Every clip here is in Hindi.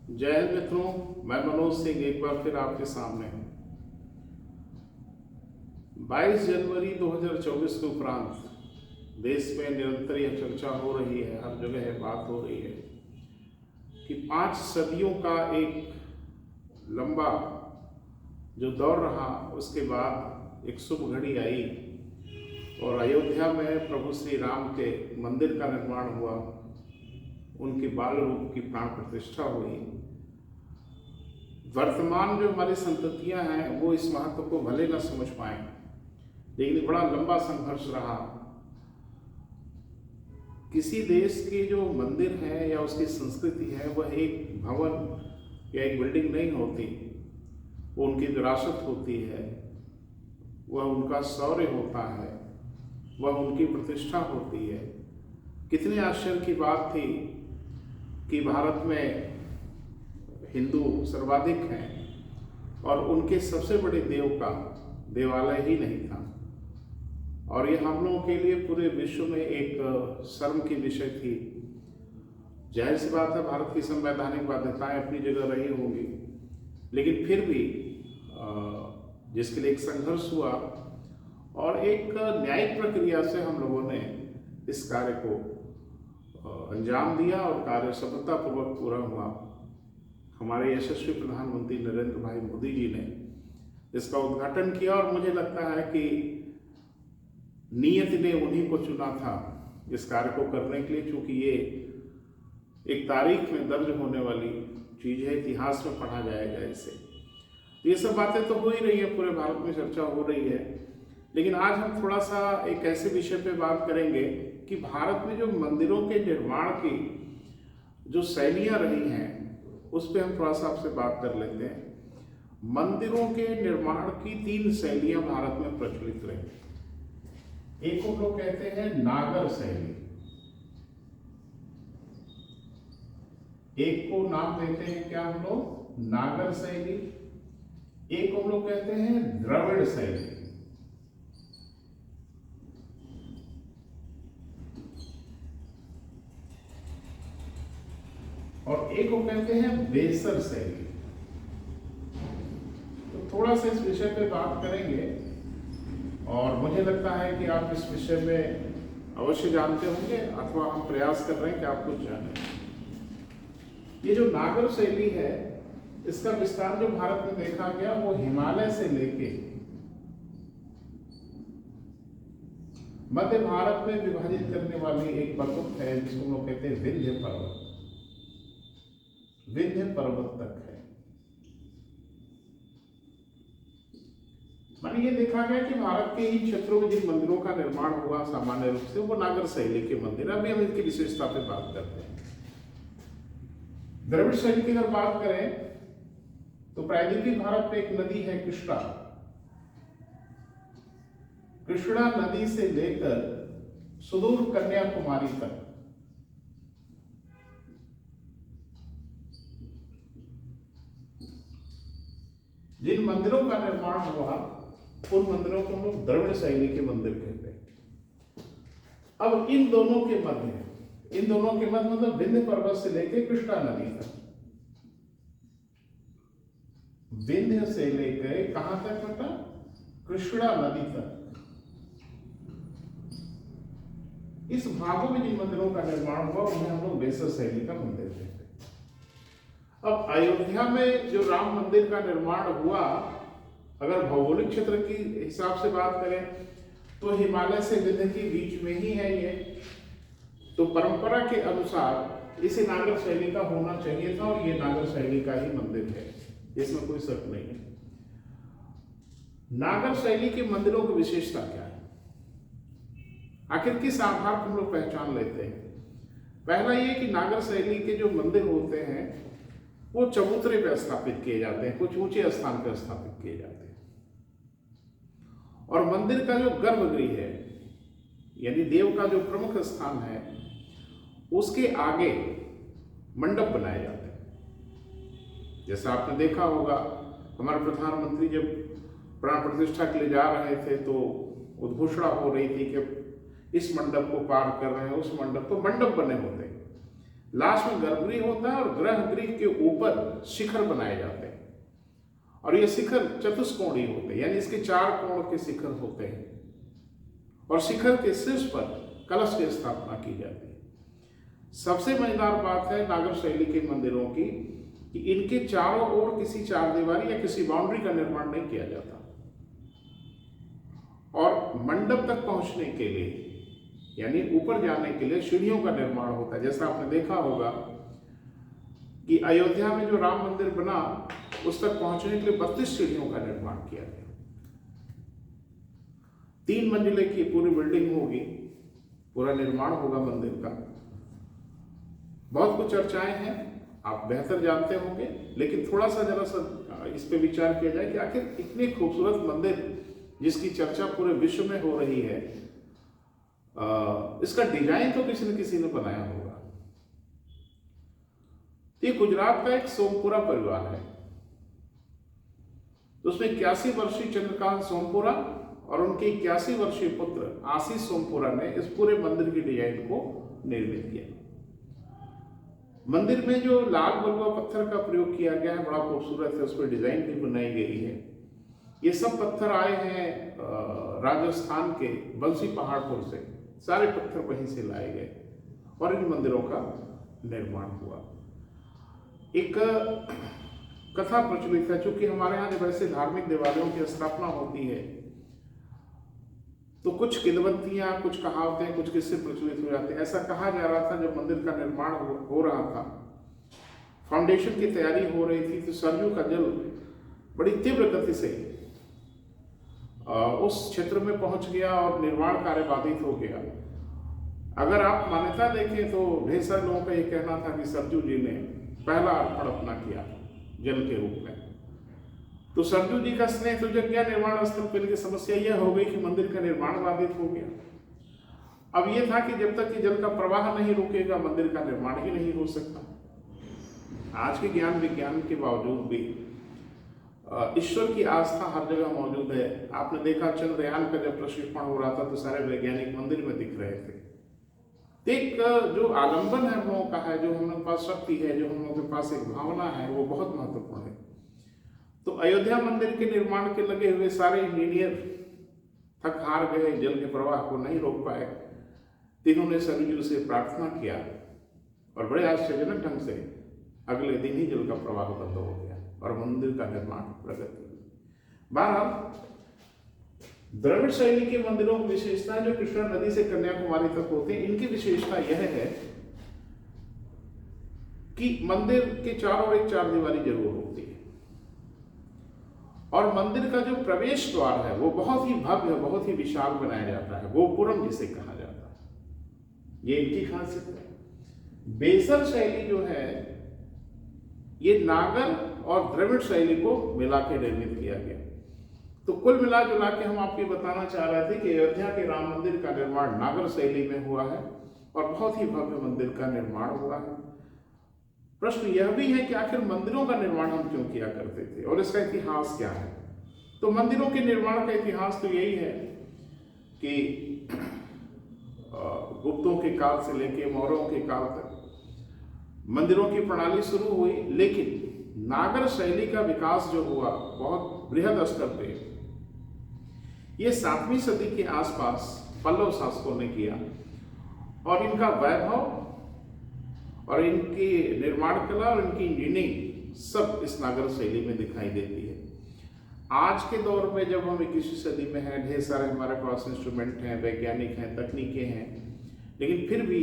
जय हिंद मित्रों, मैं मनोज सिंह एक बार फिर आपके सामने हूँ। 22 जनवरी 2024 के उपरांत देश में निरंतर यह चर्चा हो रही है, हर जगह यह बात हो रही है कि 5 सदियों का एक लंबा जो दौर रहा, उसके बाद एक शुभ घड़ी आई और अयोध्या में प्रभु श्री राम के मंदिर का निर्माण हुआ, उनके बाल रूप की प्राण प्रतिष्ठा हुई। वर्तमान जो हमारी संततियां हैं वो इस महत्व को भले न समझ पाए, लेकिन बड़ा लंबा संघर्ष रहा। किसी देश के जो मंदिर है या उसकी संस्कृति है वह एक भवन या एक बिल्डिंग नहीं होती, वो उनकी विरासत होती है, वह उनका शौर्य होता है, वह उनकी प्रतिष्ठा होती है। कितने आश्चर्य की बात थी कि भारत में हिंदू सर्वाधिक हैं और उनके सबसे बड़े देव का देवालय ही नहीं था, और ये हम लोगों के लिए पूरे विश्व में एक शर्म की विषय थी। जाहिर सी बात है, भारत की संवैधानिक बाध्यताएं अपनी जगह रही होंगी, लेकिन फिर भी जिसके लिए एक संघर्ष हुआ और एक न्यायिक प्रक्रिया से हम लोगों ने इस कार्य को अंजाम दिया और कार्य सफलतापूर्वक पूरा हुआ। हमारे यशस्वी प्रधानमंत्री नरेंद्र भाई मोदी जी ने इसका उद्घाटन किया और मुझे लगता है कि नियति ने उन्हीं को चुना था इस कार्य को करने के लिए, क्योंकि ये एक तारीख में दर्ज होने वाली चीज है, इतिहास में पढ़ा जाएगा इसे। ये सब बातें तो हो ही रही है, पूरे भारत में चर्चा हो रही है, लेकिन आज हम थोड़ा सा एक ऐसे विषय पे बात करेंगे कि भारत में जो मंदिरों के निर्माण की जो शैलियां रही हैं उस पर हम थोड़ा सा आपसे बात कर लेते हैं। मंदिरों के निर्माण की 3 शैलियां भारत में प्रचलित रही। एक को लोग कहते हैं नागर शैली, एक को नाम देते हैं क्या हम लोग, नागर शैली, एक को हम लोग कहते हैं द्रविड़ शैली, और एक को कहते हैं बेसर शैली। तो थोड़ा सा इस विषय पे बात करेंगे और मुझे लगता है कि आप इस विषय में अवश्य जानते होंगे, अथवा हम प्रयास कर रहे हैं कि आप कुछ जानें। ये जो नागर शैली है, इसका विस्तार जो भारत में देखा गया वो हिमालय से लेके मध्य भारत में विभाजित करने वाली एक पर्वत है जिसको हम लोग कहते हैं विंध्य पर्वत, विंध्य पर्वत तक है। माने ये देखा गया कि भारत के इन क्षेत्रों में जिन मंदिरों का निर्माण हुआ सामान्य रूप से वो नागर शैली के मंदिर। अभी हम इनकी विशेषता पे बात करते हैं। द्रविड़ शैली की अगर बात करें तो प्रायद्वीपीय भारत में एक नदी है कृष्णा। कृष्णा नदी से लेकर सुदूर कन्याकुमारी तक जिन मंदिरों का निर्माण हुआ उन मंदिरों को हम लोग द्रविड़ शैली के मंदिर कहते हैं। अब इन दोनों के मध्य मतलब विंध्य पर्वत से लेकर कृष्णा नदी तक, विंध्य से लेकर कहां तक बेटा, कृष्णा नदी तक, इस भागों में जिन मंदिरों का निर्माण हुआ उन्हें हम लोग बेसर शैली का मंदिर कहते हैं। अब अयोध्या में जो राम मंदिर का निर्माण हुआ, अगर भौगोलिक क्षेत्र की हिसाब से बात करें तो हिमालय से विंध्य के बीच में ही है ये, तो परंपरा के अनुसार इसे नागर शैली का होना चाहिए था और ये नागर शैली का ही मंदिर है, इसमें कोई शक नहीं है। नागर शैली के मंदिरों की विशेषता क्या है, आखिर किस आधार पर हम लोग पहचान लेते हैं? पहला ये कि नागर शैली के जो मंदिर होते हैं वो चबूतरे पे स्थापित किए जाते हैं, कुछ ऊंचे स्थान पर स्थापित किए जाते हैं, और मंदिर का जो गर्भगृह है यानी देव का जो प्रमुख स्थान है उसके आगे मंडप बनाए जाते हैं। जैसा आपने देखा होगा, हमारे प्रधानमंत्री जब प्राण प्रतिष्ठा के लिए जा रहे थे तो उद्घोषणा हो रही थी कि इस मंडप को पार कर रहे हैं, उस मंडप, तो मंडप बने होते हैं। लास्ट में गर्भगृह होता है और गर्भगृह के ऊपर शिखर बनाए जाते हैं, और ये शिखर चतुष्कोणीय होते हैं, यानी इसके 4 कोण के शिखर होते हैं, और शिखर के शीर्ष पर कलश की स्थापना की जाती है। सबसे मजेदार बात है नागर शैली के मंदिरों की कि इनके चारों ओर किसी चारदीवारी या किसी बाउंड्री का निर्माण नहीं किया जाता, और मंडप तक पहुंचने के लिए यानी ऊपर जाने के लिए सीढ़ियों का निर्माण होता है। जैसा आपने देखा होगा कि अयोध्या में जो राम मंदिर बना उस तक पहुंचने के लिए 32 सीढ़ियों का निर्माण किया गया। 3 मंजिले की पूरी बिल्डिंग होगी, पूरा निर्माण होगा मंदिर का। बहुत कुछ चर्चाएं हैं, आप बेहतर जानते होंगे, लेकिन थोड़ा सा जरा सा इस पे विचार किया जाए कि आखिर इतने खूबसूरत मंदिर जिसकी चर्चा पूरे विश्व में हो रही है, इसका डिजाइन तो किसी न किसी ने बनाया होगा। ये गुजरात का एक सोमपुरा परिवार है, तो उसमें 81 वर्षीय चंद्रकांत सोमपुरा और उनके 81 वर्षीय पुत्र आशीष सोमपुरा ने इस पूरे मंदिर की डिजाइन को निर्मित किया। मंदिर में जो लाल बलुआ पत्थर का प्रयोग किया गया है बड़ा खूबसूरत है, उस पर डिजाइन भी बनाई गई है। ये सब पत्थर आए हैं राजस्थान के बंसी पहाड़पुर से, सारे पत्थर वहीं से लाए गए और इन मंदिरों का निर्माण हुआ। एक कथा प्रचलित है, चूंकि हमारे यहाँ जब ऐसे धार्मिक देवालयों की स्थापना होती है तो कुछ किंवदंतियां, कुछ कहावतें, कुछ किस्से प्रचलित हो जाते हैं। ऐसा कहा जा रहा था जब मंदिर का निर्माण हो रहा था, फाउंडेशन की तैयारी हो रही थी, तो सरयू का जल बड़ी तीव्र गति से उस क्षेत्र में पहुंच गया और निर्माण कार्य बाधित हो गया। अगर आप मान्यता देखें तो ढेर सारे लोगों का यह कहना था कि सरजू जी ने पहला अर्पण अपना किया जल के रूप में। तो सरजू जी का स्नेह तो जग गया निर्माण स्थल पर, की समस्या यह हो गई कि मंदिर का निर्माण बाधित हो गया। अब यह था कि जब तक कि जल का प्रवाह नहीं रुकेगा मंदिर का निर्माण ही नहीं हो सकता। आज के ज्ञान विज्ञान के बावजूद भी ईश्वर की आस्था हर जगह मौजूद है। आपने देखा चंद्रयान का जब प्रक्षेपण हो रहा था तो सारे वैज्ञानिक मंदिर में दिख रहे थे। एक जो आलंबन है हम लोगों का है, जो हम लोगों के पास शक्ति है, जो हम लोगों के पास एक भावना है, वो बहुत महत्वपूर्ण है। तो अयोध्या मंदिर के निर्माण के लगे हुए सारे इंजीनियर थक हार गए, जल के प्रवाह को नहीं रोक पाए। तीनों ने सरयू से प्रार्थना किया और बड़े आश्चर्यजनक ढंग से अगले दिन ही जल का प्रवाह बंद हो गया और मंदिर का निर्माण प्रगति हुई। बहरहाल द्रविड़ शैली के मंदिरों की विशेषता जो कृष्णा नदी से कन्याकुमारी तक होते हैं, इनकी विशेषता यह है कि मंदिर के चारों एक चारदीवारी जरूर होती है और मंदिर का जो प्रवेश द्वार है वो बहुत ही भव्य, बहुत ही विशाल बनाया जाता है, गोपुरम जिसे कहा जाता है। ये इनकी खासियत है। बेसर शैली जो है ये नागर और द्रविड़ शैली को मिला के निर्मित किया गया। तो कुल मिला जुला के हम आपको बताना चाह रहे थे कि अयोध्या के राम मंदिर का निर्माण नागर शैली में हुआ है और बहुत ही भव्य मंदिर का निर्माण हुआ है। प्रश्न यह भी है कि आखिर मंदिरों का निर्माण हम क्यों किया करते थे और इसका इतिहास क्या है। तो मंदिरों के निर्माण का इतिहास तो यही है कि गुप्तों के काल से लेकर मौर्यों के काल तक मंदिरों की प्रणाली शुरू हुई, लेकिन नागर शैली का विकास जो हुआ बहुत बृहद स्तर पे ये 7वीं सदी के आसपास पल्लव शासकों ने किया और इनका वैभव और इनकी निर्माण कला और इनकी इंजीनियरिंग सब इस नागर शैली में दिखाई देती है। आज के दौर में जब हम 21वीं सदी में हैं, ढेर सारे हमारे पास इंस्ट्रूमेंट हैं, वैज्ञानिक हैं, तकनीकें हैं, लेकिन फिर भी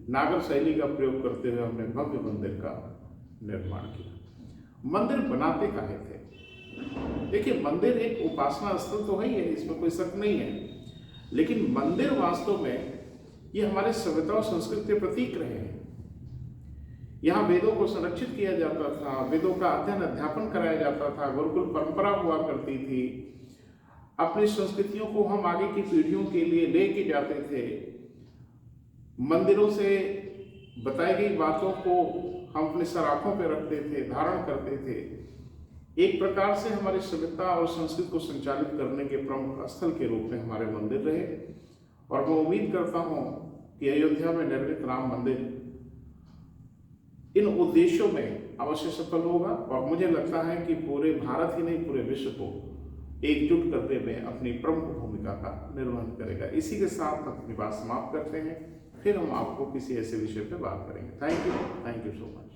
नागर शैली का प्रयोग करते हुए हमने भव्य मंदिर का निर्माण किया। मंदिर बनाते काहे थे? देखिए, मंदिर एक उपासना स्थल तो है ही है, इसमें कोई शक नहीं है, लेकिन मंदिर वास्तव में ये हमारे सभ्यता और संस्कृति के प्रतीक रहे हैं। यहाँ वेदों को संरक्षित किया जाता था, वेदों का अध्ययन अध्यापन कराया जाता था, गुरुकुल परंपरा हुआ करती थी, अपनी संस्कृतियों को हम आगे की पीढ़ियों के लिए लेके जाते थे, मंदिरों से बताई गई बातों को हम अपने सराखों पर रखते थे, धारण करते थे। एक प्रकार से हमारी सभ्यता और संस्कृति को संचालित करने के प्रमुख स्थल के रूप में हमारे मंदिर रहे और मैं उम्मीद करता हूँ कि अयोध्या में निर्मित राम मंदिर इन उद्देश्यों में अवश्य सफल होगा और मुझे लगता है कि पूरे भारत ही नहीं पूरे विश्व को एकजुट करने में अपनी प्रमुख भूमिका का निर्वहन करेगा। इसी के साथ अपनी बात समाप्त करते हैं, फिर हम आपको किसी ऐसे विषय पर बात करेंगे। Thank you so much.